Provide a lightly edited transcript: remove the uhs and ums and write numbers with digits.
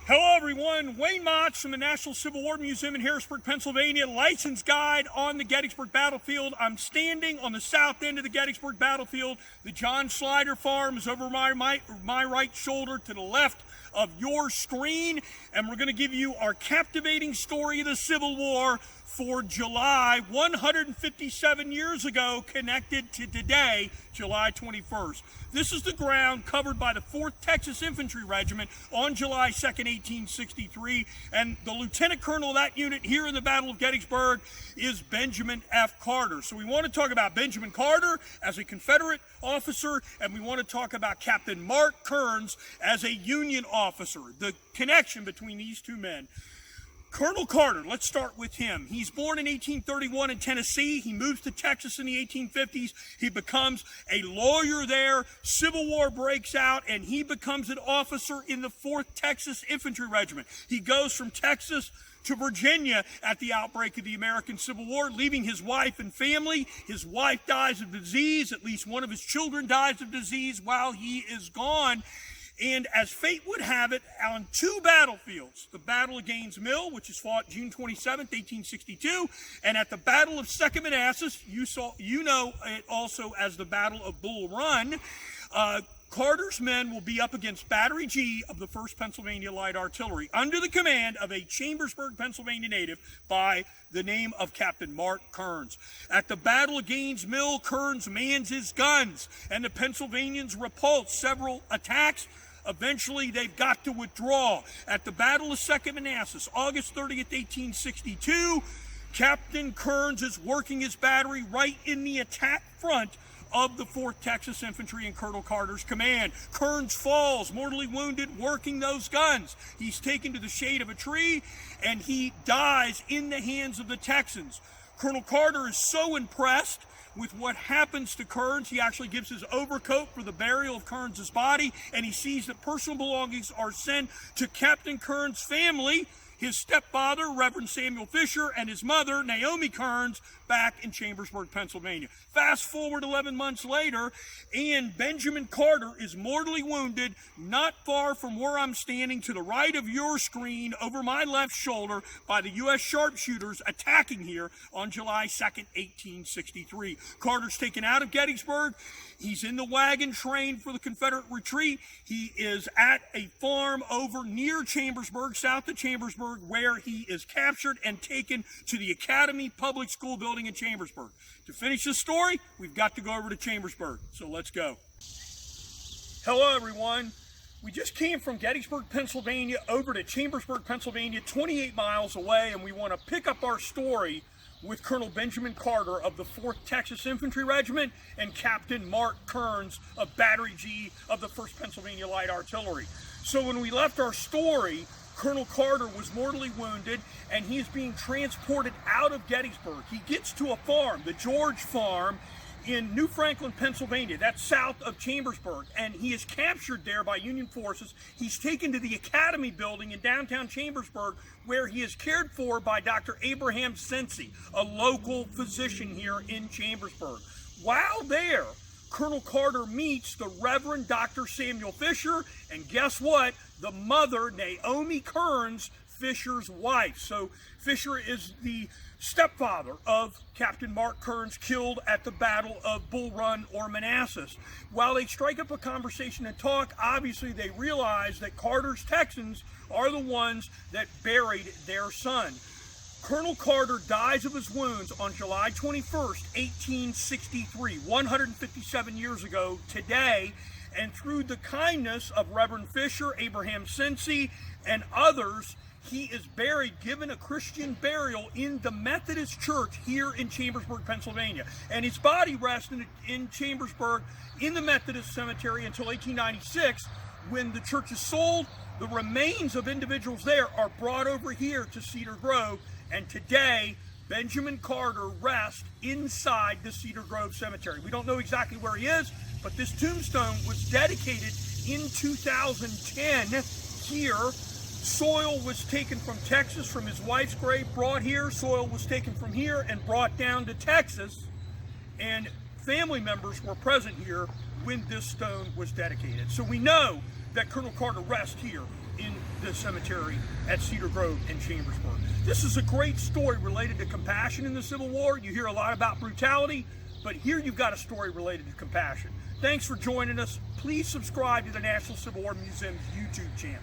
Hello everyone, Wayne Motts from the National Civil War Museum in Harrisburg, Pennsylvania, license guide on the Gettysburg battlefield. I'm standing on the south end of the Gettysburg battlefield. The John Slider farm is over my right shoulder to the left of your screen, and we're going to give you our captivating story of the Civil War for July 157 years ago, connected to today, July 21st. This is the ground covered by the 4th Texas Infantry Regiment on July 2nd, 1863, and the lieutenant colonel of that unit here in the Battle of Gettysburg is Benjamin F. Carter. So we want to talk about Benjamin Carter as a Confederate officer, and we want to talk about Captain Mark Kerns as a Union officer, the connection between these two men. Colonel Carter, let's start with him. He's born in 1831 in Tennessee. He moves to Texas in the 1850s. He becomes a lawyer there. Civil War breaks out, and he becomes an officer in the 4th Texas Infantry Regiment. He goes from Texas to Virginia at the outbreak of the American Civil War, leaving his wife and family. His wife dies of disease. At least one of his children dies of disease while he is gone. And as fate would have it, on two battlefields, the Battle of Gaines' Mill, which is fought June 27th, 1862, and at the Battle of Second Manassas, you know it also as the Battle of Bull Run, Carter's men will be up against Battery G of the 1st Pennsylvania Light Artillery under the command of a Chambersburg, Pennsylvania native by the name of Captain Mark Kerns. At the Battle of Gaines' Mill, Kerns mans his guns, and the Pennsylvanians repulse several attacks. Eventually, they've got to withdraw. At the Battle of Second Manassas, August 30th, 1862, Captain Kerns is working his battery right in the attack front of the 4th Texas Infantry in Colonel Carter's command. Kerns falls, mortally wounded, working those guns. He's taken to the shade of a tree, and he dies in the hands of the Texans. Colonel Carter is so impressed with what happens to Kerns, he actually gives his overcoat for the burial of Kerns' body, and he sees that personal belongings are sent to Captain Kerns' family, his stepfather, Reverend Samuel Fisher, and his mother, Naomi Kerns, back in Chambersburg, Pennsylvania. Fast forward 11 months later, and Benjamin Carter is mortally wounded not far from where I'm standing to the right of your screen over my left shoulder by the U.S. sharpshooters attacking here on July 2nd, 1863. Carter's taken out of Gettysburg. He's in the wagon train for the Confederate retreat. He is at a farm over near Chambersburg, south of Chambersburg, where he is captured and taken to the Academy Public School building in Chambersburg. To finish this story, we've got to go over to Chambersburg, so let's go. Hello, everyone. We just came from Gettysburg, Pennsylvania, over to Chambersburg, Pennsylvania, 28 miles away, and we want to pick up our story with Colonel Benjamin Carter of the 4th Texas Infantry Regiment and Captain Mark Kerns of Battery G of the 1st Pennsylvania Light Artillery. So when we left our story, Colonel Carter was mortally wounded, and he is being transported out of Gettysburg. He gets to a farm, the George Farm, in New Franklin, Pennsylvania. That's south of Chambersburg, and he is captured there by Union forces. He's taken to the Academy building in downtown Chambersburg, where he is cared for by Dr. Abraham Sensi, a local physician here in Chambersburg. While there, Colonel Carter meets the Reverend Dr. Samuel Fisher, and guess what? The mother, Naomi Kerns, Fisher's wife. So Fisher is the stepfather of Captain Mark Kerns, killed at the Battle of Bull Run or Manassas. While they strike up a conversation and talk, obviously they realize that Carter's Texans are the ones that buried their son. Colonel Carter dies of his wounds on July 21st, 1863, 157 years ago today, and through the kindness of Reverend Fisher, Abraham Sensi, and others, he is buried, given a Christian burial in the Methodist Church here in Chambersburg, Pennsylvania. And his body rests in Chambersburg in the Methodist Cemetery until 1896, when the church is sold. The remains of individuals there are brought over here to Cedar Grove, and today Benjamin Carter rests inside the Cedar Grove Cemetery. We don't know exactly where he is, but this tombstone was dedicated in 2010 here. Soil was taken from Texas, from his wife's grave, brought here. Soil was taken from here and brought down to Texas, and family members were present here when this stone was dedicated. So we know that Colonel Carter rests here. in the cemetery at Cedar Grove and Chambersburg. This is a great story related to compassion in the Civil War. You hear a lot about brutality, but here you've got a story related to compassion. Thanks for joining us. Please subscribe to the National Civil War Museum's YouTube channel.